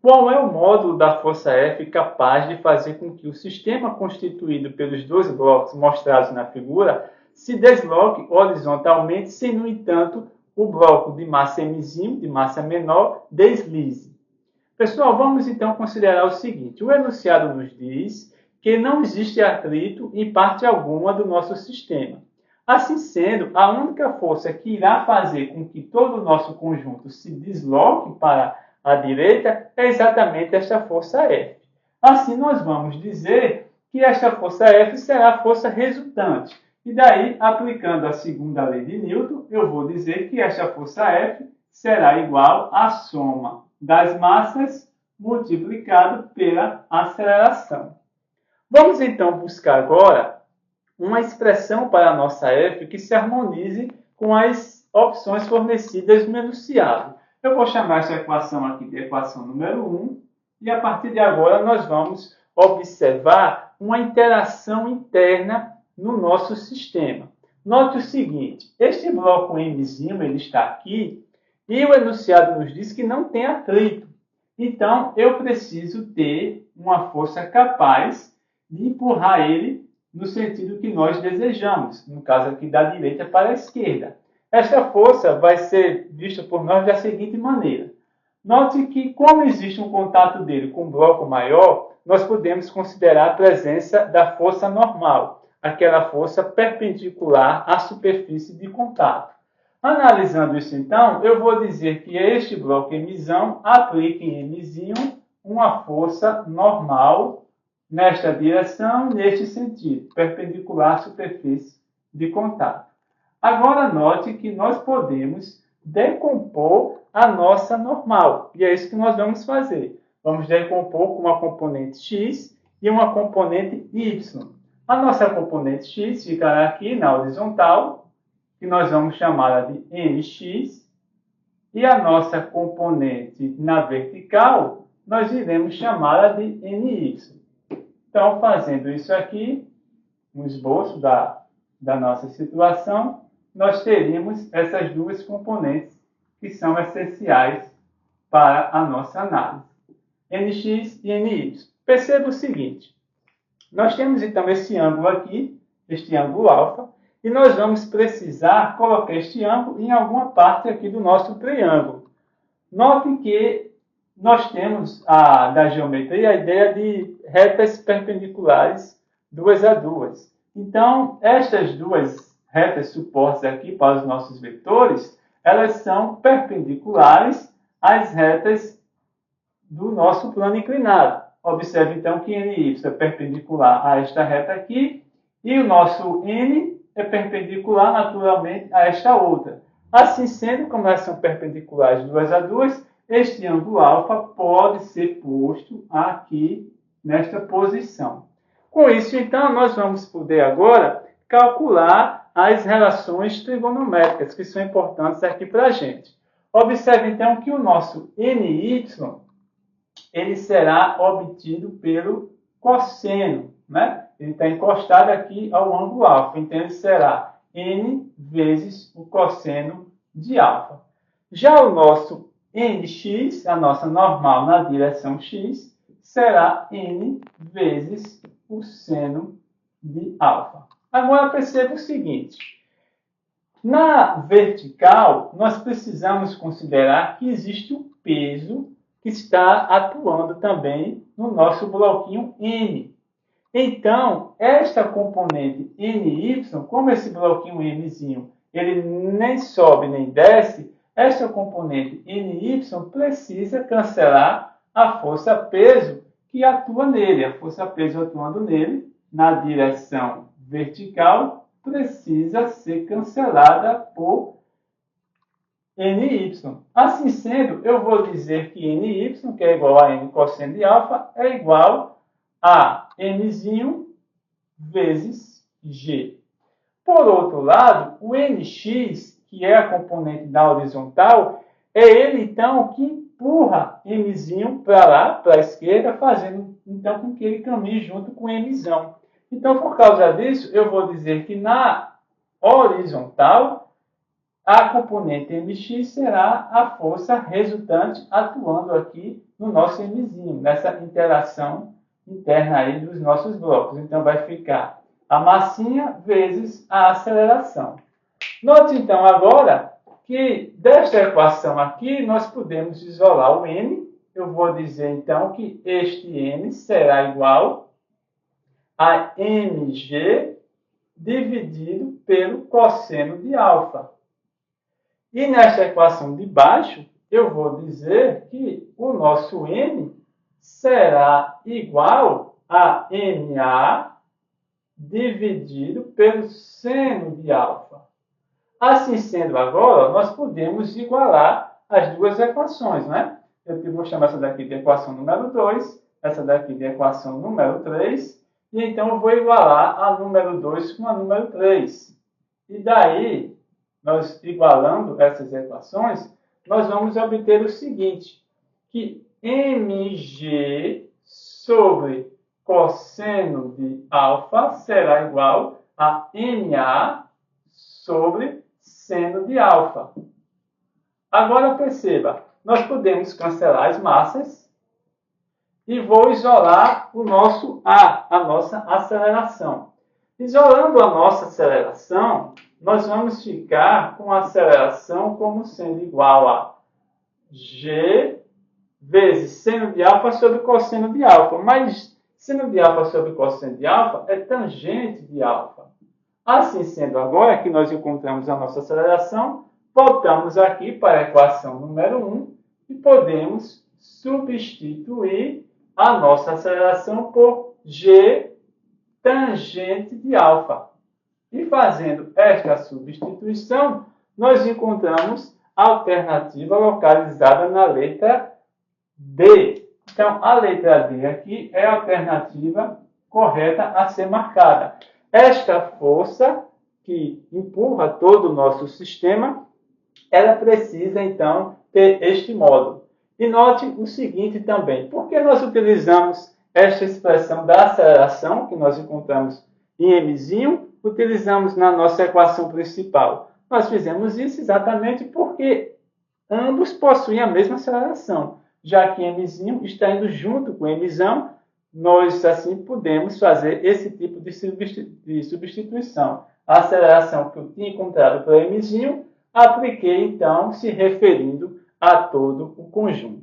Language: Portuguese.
Qual é o módulo da força F capaz de fazer com que o sistema constituído pelos dois blocos mostrados na figura se desloque horizontalmente, sem, no entanto, o bloco de massa M, de massa menor, deslize? Pessoal, vamos então considerar o seguinte. O enunciado nos diz que não existe atrito em parte alguma do nosso sistema. Assim sendo, a única força que irá fazer com que todo o nosso conjunto se desloque para a direita é exatamente esta força F. Assim, nós vamos dizer que esta força F será a força resultante. E daí, aplicando a segunda lei de Newton, eu vou dizer que esta força F será igual à soma das massas multiplicado pela aceleração. Vamos então buscar agora uma expressão para a nossa F que se harmonize com as opções fornecidas no enunciado. Eu vou chamar essa equação aqui de equação número 1, e a partir de agora nós vamos observar uma interação interna no nosso sistema. Note o seguinte, este bloco M, ele está aqui, e o enunciado nos diz que não tem atrito. Então, eu preciso ter uma força capaz de empurrar ele no sentido que nós desejamos, no caso aqui da direita para a esquerda. Esta força vai ser vista por nós da seguinte maneira. Note que, como existe um contato dele com um bloco maior, nós podemos considerar a presença da força normal, aquela força perpendicular à superfície de contato. Analisando isso, então, eu vou dizer que este bloco M aplica em M uma força normal nesta direção, neste sentido, perpendicular à superfície de contato. Agora, note que nós podemos decompor a nossa normal, e é isso que nós vamos fazer. Vamos decompor com uma componente x e uma componente y. A nossa componente x ficará aqui na horizontal, que nós vamos chamá-la de nx, e a nossa componente na vertical, nós iremos chamá-la de ny. Então, fazendo isso aqui, um esboço da nossa situação, nós teríamos essas duas componentes que são essenciais para a nossa análise, nx e ny. Perceba o seguinte, nós temos então esse ângulo aqui, este ângulo alfa, e nós vamos precisar colocar este ângulo em alguma parte aqui do nosso triângulo. Note que nós temos da geometria a ideia de retas perpendiculares duas a duas. Então, estas duas retas supostas aqui para os nossos vetores, elas são perpendiculares às retas do nosso plano inclinado. Observe, então, que NY é perpendicular a esta reta aqui, e o nosso N é perpendicular, naturalmente, a esta outra. Assim sendo, como elas são perpendiculares duas a duas, este ângulo alfa pode ser posto aqui nesta posição. Com isso, então, nós vamos poder agora calcular as relações trigonométricas, que são importantes aqui para a gente. Observe, então, que o nosso NY ele será obtido pelo cosseno, né? Ele está encostado aqui ao ângulo alfa, então ele será n vezes o cosseno de alfa. Já o nosso nx, a nossa normal na direção x, será n vezes o seno de alfa. Agora perceba o seguinte, na vertical, nós precisamos considerar que existe um peso que está atuando também no nosso bloquinho N. Então, esta componente NY, como esse bloquinho Mzinho, ele nem sobe nem desce, esta componente NY precisa cancelar a força-peso que atua nele. A força-peso atuando nele, na direção vertical, precisa ser cancelada por NY. Assim sendo, eu vou dizer que NY, que é igual a N cosseno de alfa, é igual a Mzinho vezes G. Por outro lado, o Nx, que é a componente da horizontal, é ele, então, que empurra Mzinho para lá, para a esquerda, fazendo, então, com que ele caminhe junto com Mzão. Então, por causa disso, eu vou dizer que na horizontal, a componente mx será a força resultante atuando aqui no nosso mzinho, nessa interação interna aí dos nossos blocos. Então, vai ficar a massinha vezes a aceleração. Note, então, agora que desta equação aqui, nós podemos isolar o n. Eu vou dizer, então, que este n será igual a mg dividido pelo cosseno de alfa. E nesta equação de baixo, eu vou dizer que o nosso n será igual a ma dividido pelo seno de alfa. Assim sendo agora, nós podemos igualar as duas equações, né? Eu vou chamar essa daqui de equação número 2, essa daqui de equação número 3, e então eu vou igualar a número 2 com a número 3. E daí, nós igualando essas equações, nós vamos obter o seguinte, que mg sobre cosseno de alfa será igual a ma sobre seno de alfa. Agora perceba, nós podemos cancelar as massas e vou isolar o nosso A, a nossa aceleração. Isolando a nossa aceleração, nós vamos ficar com a aceleração como sendo igual a g vezes seno de alfa sobre cosseno de alfa. Mas seno de alfa sobre cosseno de alfa é tangente de alfa. Assim sendo, agora que nós encontramos a nossa aceleração, voltamos aqui para a equação número 1 e podemos substituir a nossa aceleração por g tangente de alfa. E fazendo esta substituição, nós encontramos a alternativa localizada na letra D. Então, a letra D aqui é a alternativa correta a ser marcada. Esta força que empurra todo o nosso sistema, ela precisa, então, ter este módulo. E note o seguinte também, por que nós utilizamos esta expressão da aceleração, que nós encontramos em mzinho, utilizamos na nossa equação principal? Nós fizemos isso exatamente porque ambos possuem a mesma aceleração. Já que mzinho está indo junto com mzão, nós, assim, podemos fazer esse tipo de substituição. A aceleração que eu tinha encontrado para mzinho, apliquei, então, se referindo a todo o conjunto.